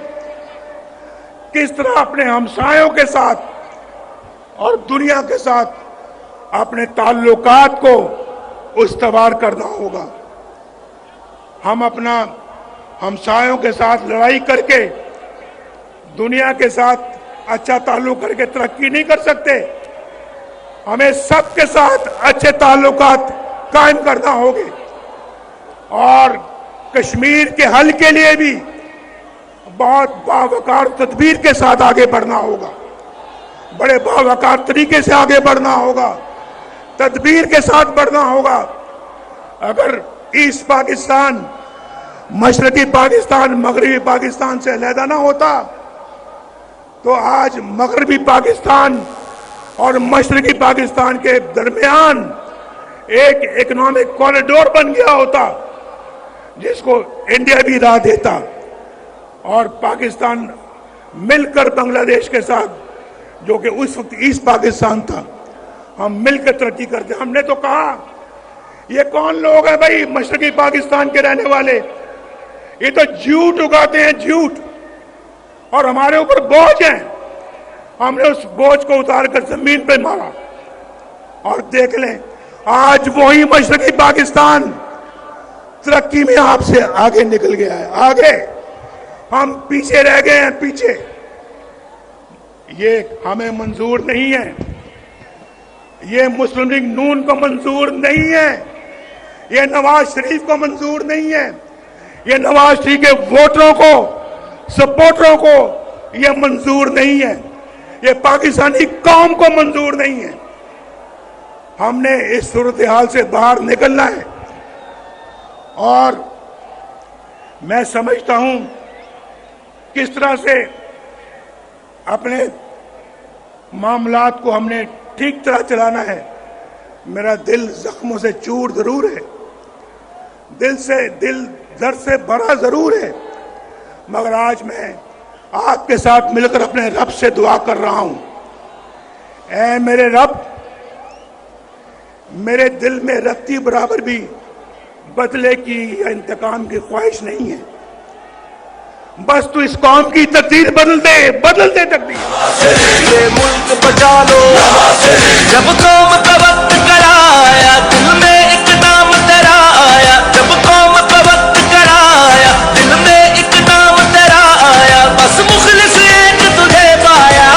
किस तरह अपने हमसायों के साथ और दुनिया के साथ अपने ताल्लुकात को उस्तवार करना होगा। हम अपना हमसायों के साथ लड़ाई करके दुनिया के साथ अच्छा ताल्लुक करके तरक्की नहीं कर सकते। हमें सबके साथ अच्छे ताल्लुकात कायम करना होंगे और कश्मीर के हल के लिए भी बहुत बावकार तदबीर के साथ आगे बढ़ना होगा। बड़े बावकार तरीके से आगे बढ़ना होगा, तदबीर के साथ बढ़ना होगा। अगर ईस्ट पाकिस्तान मशरकी पाकिस्तान मगरबी पाकिस्तान से अलहदा ना होता तो आज मगरबी पाकिस्तान और मशरकी पाकिस्तान के दरमियान एक इकोनॉमिक कॉरिडोर बन गया होता जिसको इंडिया भी राह देता और पाकिस्तान मिलकर बांग्लादेश के साथ जो कि उस वक्त ईस्ट पाकिस्तान था हम मिलकर तरक्की करते। हमने तो कहा ये कौन लोग हैं भाई मशरकी पाकिस्तान के रहने वाले, ये तो झूठ उगाते हैं झूठ और हमारे ऊपर बोझ है। हमने उस बोझ को उतारकर जमीन पे मारा और देख लें आज वही मशरकी पाकिस्तान तरक्की में आपसे आगे निकल गया है। आगे हम पीछे रह गए हैं पीछे। ये हमें मंजूर नहीं है, ये मुस्लिम लीग नून को मंजूर नहीं है, ये नवाज शरीफ को मंजूर नहीं है, ये नवाज शरीफ के वोटरों को सपोर्टरों को ये मंजूर नहीं है, ये पाकिस्तानी कौम को मंजूर नहीं है। हमने इस सूरत हाल से बाहर निकलना है और मैं समझता हूं किस तरह से अपने मामलात को हमने ठीक तरह चलाना है। मेरा दिल जख्मों से चूर जरूर है, दिल दर्द से भरा जरूर है, मगर आज मैं आपके साथ मिलकर अपने रब से दुआ कर रहा हूं। ऐ मेरे रब, मेरे दिल में रत्ती बराबर भी बदले की या इंतकाम की ख्वाहिश नहीं है। बस तू इस कौम की तकदीर बदल दे तकदीर। ये मुल्क बचा लो, जब कौम का वक्त कराया दिल में एक नाम तेरा आया, जब कौम का वक्त कराया दिल में एक नाम तेरा आया, बस मुखलिस एक तुझे पाया।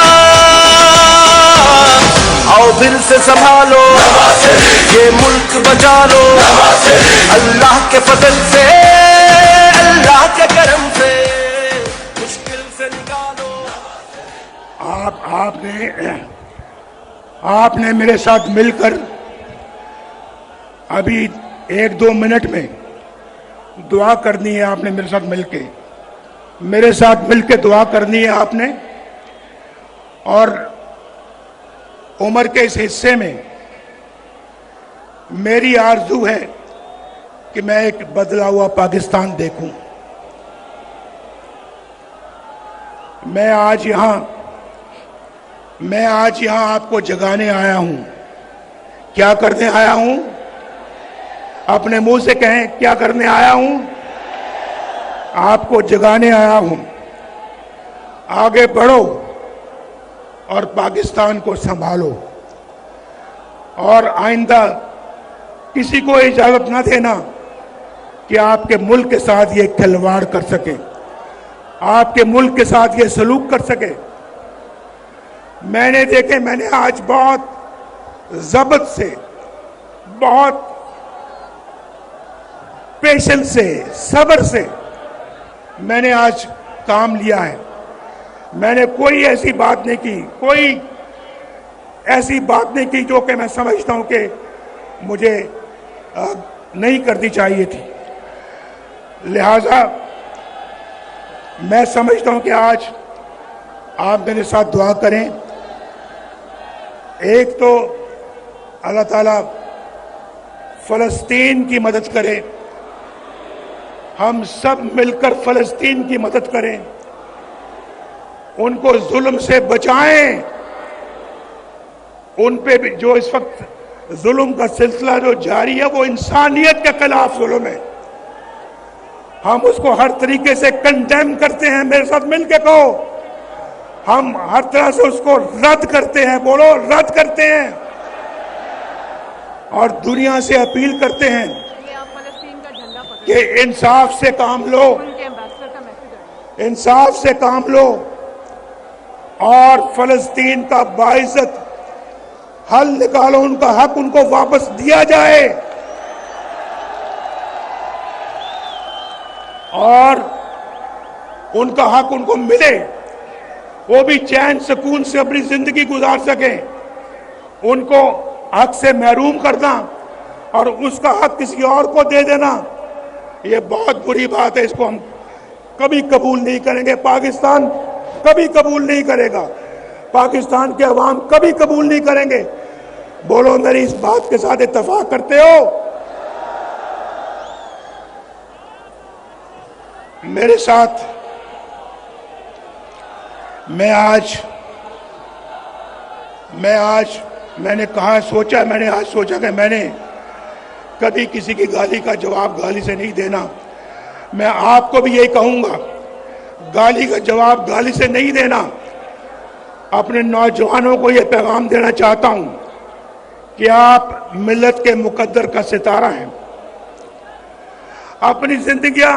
आओ दिल से संभालो, ये मुल्क बचा लो, अल्लाह के फजल से अल्लाह के करम से मुश्किल से निकालो। आपने मेरे साथ मिलकर अभी 1-2 मिनट में दुआ करनी है। आपने मेरे साथ मिलके दुआ करनी है आपने। और उम्र के इस हिस्से में मेरी आरजू है कि मैं एक बदला हुआ पाकिस्तान देखूं। मैं आज यहां आपको जगाने आया हूं। क्या करने आया हूं? अपने मुंह से कहें, क्या करने आया हूं? आपको जगाने आया हूं। आगे बढ़ो और पाकिस्तान को संभालो और आइंदा किसी को इजाजत ना देना कि आपके मुल्क के साथ ये खिलवाड़ कर सके, आपके मुल्क के साथ ये सलूक कर सके। मैंने आज बहुत जब्त से, बहुत पेशेंस से, सब्र से मैंने आज काम लिया है। मैंने कोई ऐसी बात नहीं की जो कि मैं समझता हूं कि मुझे नहीं करनी चाहिए थी। लिहाजा मैं समझता हूं कि आज आप मेरे साथ दुआ करें। एक तो अल्लाह ताला फलस्तीन की मदद करे, हम सब मिलकर फलस्तीन की मदद करें, उनको जुल्म से बचाएं। उन पे भी जो इस वक्त जुल्म का सिलसिला जो जारी है वो इंसानियत के खिलाफ जुल्म है। हम उसको हर तरीके से कंडेम करते हैं। मेरे साथ मिलकर कहो, हम हर तरह से उसको रद्द करते हैं। बोलो, रद्द करते हैं। और दुनिया से अपील करते हैं कि इंसाफ से काम लो, इंसाफ से काम लो और फलस्तीन का बाइज्जत हल निकालो। उनका हक उनको वापस दिया जाए और उनका हक उनको मिले, वो भी चैन सुकून से अपनी जिंदगी गुजार सके। उनको हक से महरूम करना और उसका हक किसी और को दे देना, ये बहुत बुरी बात है, इसको हम कभी कबूल नहीं करेंगे। पाकिस्तान कभी कबूल नहीं करेगा, पाकिस्तान के अवाम कभी कबूल नहीं करेंगे। बोलो, मेरी इस बात के साथ इत्तेफाक करते हो? मेरे साथ मैंने आज सोचा कि मैंने कभी किसी की गाली का जवाब गाली से नहीं देना। मैं आपको भी यही कहूंगा, गाली का जवाब गाली से नहीं देना। अपने नौजवानों को यह पैगाम देना चाहता हूं कि आप मिल्लत के मुकद्दर का सितारा हैं। अपनी जिंदगियां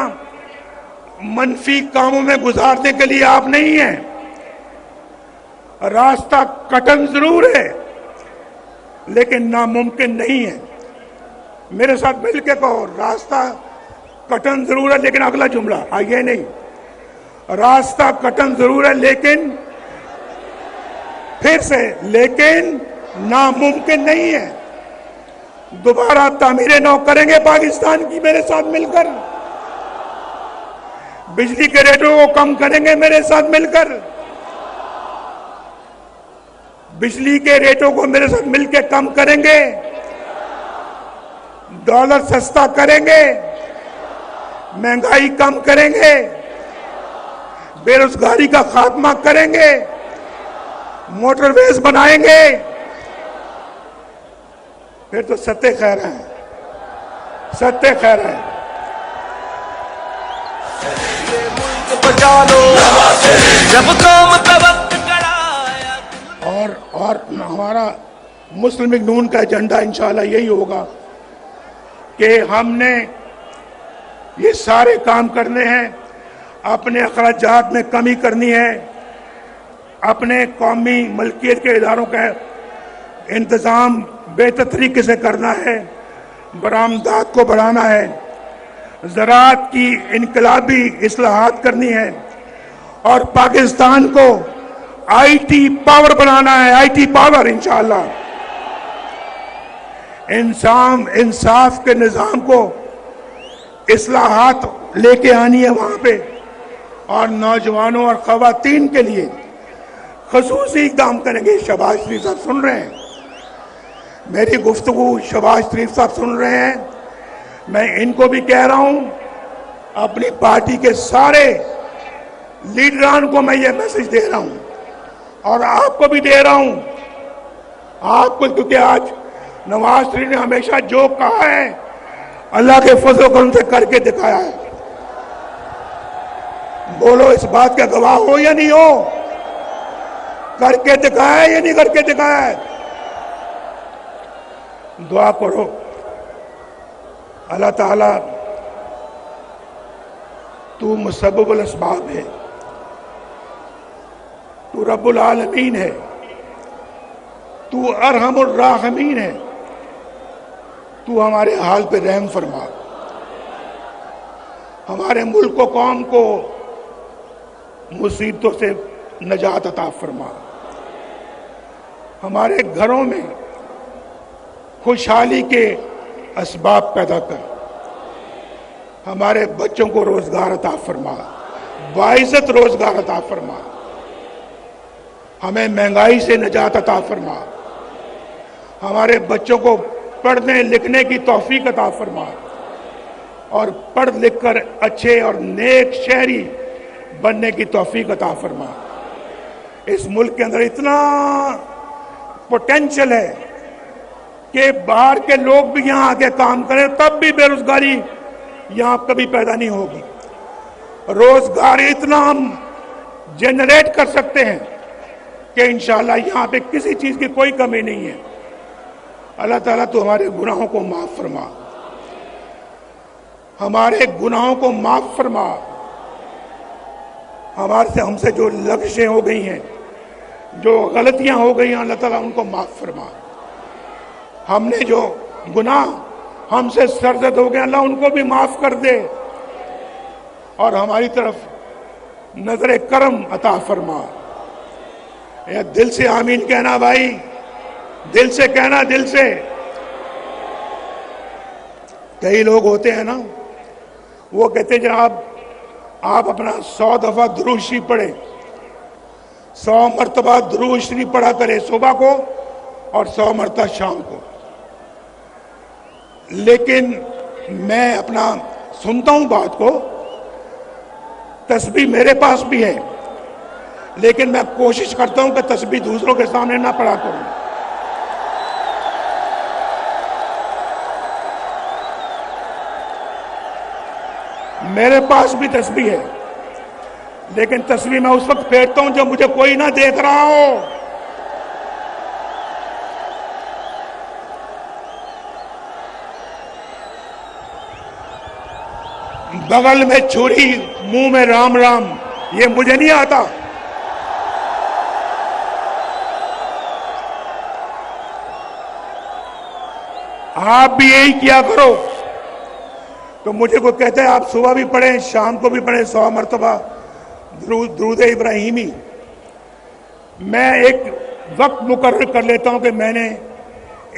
मनफी कामों में गुजारने के लिए आप नहीं हैं। रास्ता कठिन जरूर है, लेकिन नामुमकिन नहीं है। मेरे साथ मिलकर कहो, रास्ता कठिन जरूर है, लेकिन अगला जुमला आइए नहीं, रास्ता कठिन जरूर है लेकिन, फिर से, लेकिन नामुमकिन नहीं है। दोबारा तामीर नौ करेंगे पाकिस्तान की मेरे साथ मिलकर। बिजली के रेटों को कम करेंगे मेरे साथ मिलकर। बिजली के रेटों को मेरे साथ मिलकर कम करेंगे। डॉलर सस्ता करेंगे, महंगाई कम करेंगे, बेरोजगारी का खात्मा करेंगे, मोटरवेज बनाएंगे। फिर तो सत्य खैर है, सत्य खैर है। बचा लो जब कौम तवक्क कराया। और हमारा मुस्लिम लीग नून का एजेंडा इंशाल्लाह यही होगा कि हमने ये सारे काम करने हैं। अपने अखराजात में कमी करनी है, अपने कौमी मलकियत के इदारों का इंतज़ाम बेहतर तरीके से करना है, बरामदात को बढ़ाना है, ज़राअत की इनकलाबी इस्लाहात करनी है और पाकिस्तान को आईटी पावर बनाना है, आईटी पावर इंशाअल्लाह। इंसाफ के निज़ाम को इस्लाहात लेके आनी है वहां पे, और नौजवानों और ख़वातीन के लिए ख़ुसूसी इक़दाम करेंगे। शहबाज शरीफ साहब सुन रहे हैं मेरी गुफ्तगू, शहबाज शरीफ साहब सुन रहे हैं। मैं इनको भी कह रहा हूं, अपनी पार्टी के सारे लीडरान को मैं ये मैसेज दे रहा हूं और आपको भी दे रहा हूं। आपको, क्योंकि आज नवाज शरीफ ने हमेशा जो कहा है अल्लाह के फजल करम से करके दिखाया है। बोलो, इस बात का गवाह हो या नहीं हो? करके दिखाया है या नहीं करके दिखाया है? दुआ करो, अल्लाह ताला, तू मुसब्बिबुल अस्बाब है, तू रब्बुल आलमीन है, तू अरहमुर राहिमीन है। तू हमारे हाल पे रहम फरमा, हमारे मुल्क को, कौम को मुसीबतों से नजात अता फरमा, हमारे घरों में खुशहाली के असबाब पैदा कर, हमारे बच्चों को रोजगार अता फरमा, बाइज्जत रोजगार अता फरमा, हमें महंगाई से निजात अता फरमा, हमारे बच्चों को पढ़ने लिखने की तौफीक अता फरमा और पढ़ लिख कर अच्छे और नेक शहरी बनने की तौफीक अता फरमा। इस मुल्क के अंदर इतना पोटेंशियल है कि बाहर के लोग भी यहाँ आके काम करें, तब भी बेरोजगारी यहाँ कभी पैदा नहीं होगी। रोजगार इतना हम जनरेट कर सकते हैं कि इंशाअल्लाह यहाँ पे किसी चीज की कोई कमी नहीं है। अल्लाह ताला तो हमारे गुनाहों को माफ फरमा, हमारे गुनाहों को माफ फरमा, हमसे जो लफ्ज़ें हो गई हैं, जो गलतियां हो गई हैं, अल्लाह ताला उनको माफ फरमा। हमने जो गुनाह हमसे सरजद हो गए, अल्लाह उनको भी माफ कर दे और हमारी तरफ नजर करम अता फरमा। या दिल से आमीन कहना भाई, दिल से कहना, दिल से। कई लोग होते हैं ना, वो कहते जनाब आप अपना 100 दफा दुरूद शरीफ पढ़े, 100 मरतबा दुरूद शरीफ पढ़ा करे सुबह को और 100 मरतबा शाम को। लेकिन मैं अपना सुनता हूं बात को, तस्बीह मेरे पास भी है, लेकिन मैं कोशिश करता हूं कि तस्बीह दूसरों के सामने ना पढ़ा करूं। मेरे पास भी तस्बीह है, लेकिन तस्बीह मैं उस वक्त फेरता हूं जब मुझे कोई ना देख रहा हो। बगल में छुरी, मुंह में राम राम, ये मुझे नहीं आता। आप भी यही किया करो। तो मुझे कोई कहता है आप सुबह भी पढ़ें, शाम को भी पढ़ें 100 मरतबा दुरूद इब्राहिमी। मैं एक वक्त मुकर्रर कर लेता हूं कि मैंने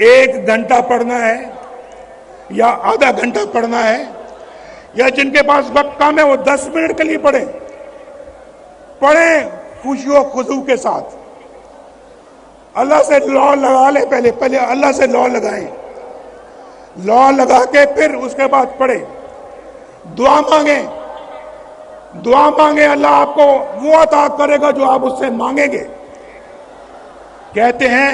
1 घंटा पढ़ना है या आधा घंटा पढ़ना है, या जिनके पास वक्त कम है वो 10 मिनट के लिए पढ़ें खुशियों खुशू के साथ। अल्लाह से लौ लगा ले, पहले अल्लाह से लौ लगाएं, लौ लगा के फिर उसके बाद पढ़ें। दुआ मांगे, अल्लाह आपको वो अता करेगा जो आप उससे मांगेंगे। कहते हैं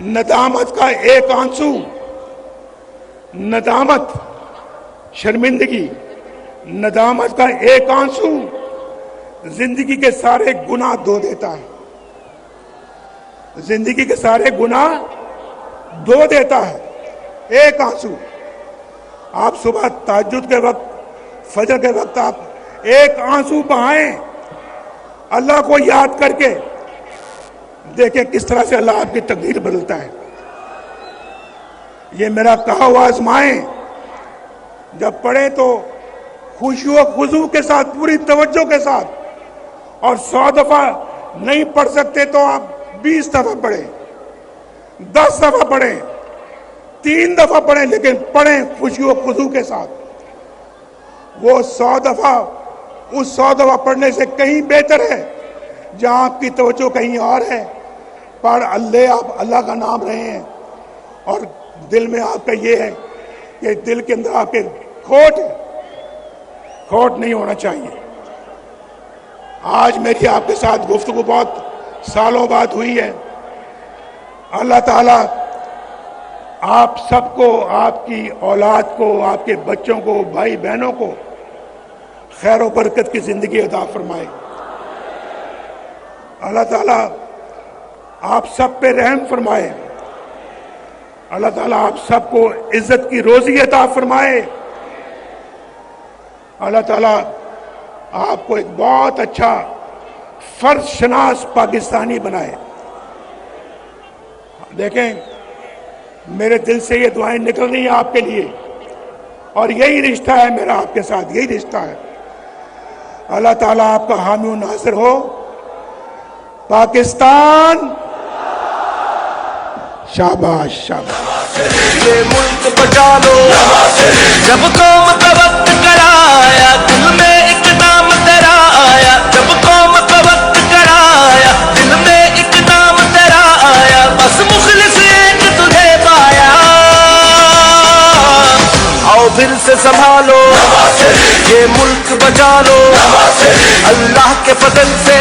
नदामत का एक आंसू, नदामत शर्मिंदगी, नदामत का एक आंसू जिंदगी के सारे गुनाह धो देता है, जिंदगी के सारे गुनाह धो देता है एक आंसू। आप सुबह तहज्जुद के वक्त, फजर के वक्त आप एक आंसू बहाएं अल्लाह को याद करके, देखें किस तरह से अल्लाह आपकी तकदीर बदलता है। ये मेरा कहा हुआ आजमाएं, जब पढ़े तो खुशियों खुशू के साथ, पूरी तवज्जो के साथ, और 100 दफा नहीं पढ़ सकते तो आप 20 दफा पढ़ें, 10 दफा पढ़ें, 3 दफा पढ़ें, लेकिन पढ़ें खुशियों खुशू के साथ। वो 100 दफा, उस 100 दफा पढ़ने से कहीं बेहतर है जहां आपकी तवज्जो कहीं और है, पर आप अल्लाह का नाम रहे हैं और दिल में आपका ये है कि दिल के अंदर आपके खोट नहीं होना चाहिए। आज मेरी आपके साथ गुफ्तगू बहुत सालों बाद हुई है। अल्लाह ताला आप सबको, आपकी औलाद को, आपके बच्चों को, भाई बहनों को खैर और बरकत की जिंदगी अता फरमाए। अल्लाह ताला आप सब पे रहम फरमाए। अल्लाह ताला आप सबको इज्जत की रोजी अता फरमाए। अल्लाह ताला आपको एक बहुत अच्छा फर्ज शनास पाकिस्तानी बनाए। देखें, मेरे दिल से ये दुआएं निकल रही हैं आपके लिए, और यही रिश्ता है मेरा आपके साथ, यही रिश्ता है। अल्लाह ताला आपका हामी और नासिर हो। पाकिस्तान शाबाश शाबाश। ये मुल्क बचा लो, जब कौम का वक्त कराया, दिल में एक नाम तेरा आया। जब कौम का वक्त कराया, दिल में एक नाम तेरा आया। बस मुखलिस एक तुझे पाया। आओ फिर से संभालो, ये मुल्क बचा लो। अल्लाह के फजल से,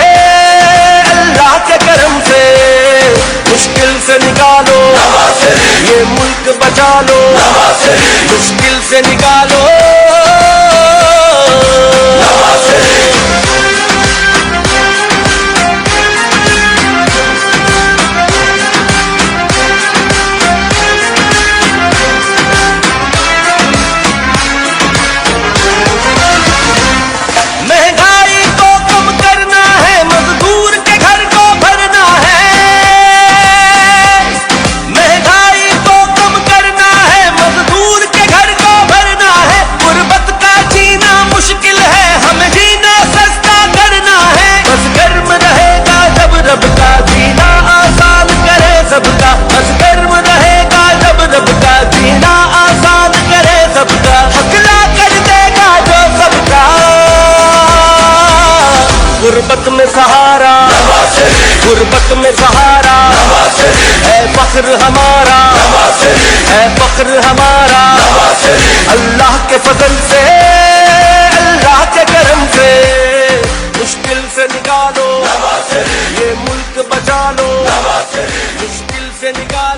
अल्लाह के करम से मुश्किल से निकालो, ये मुल्क बचा लो, मुश्किल से निकालो। महंगाई को कम करना है, मजदूर के घर को भरना है। महंगाई को कम करना है, मजदूर के घर को भरना है। गुर्बत का फख्र हमारा है, फख्र हमारा अल्लाह के फजल से, अल्लाह के करम से। मुश्किल से निकालो ये मुल्क बचा लो, मुश्किल से निकालो।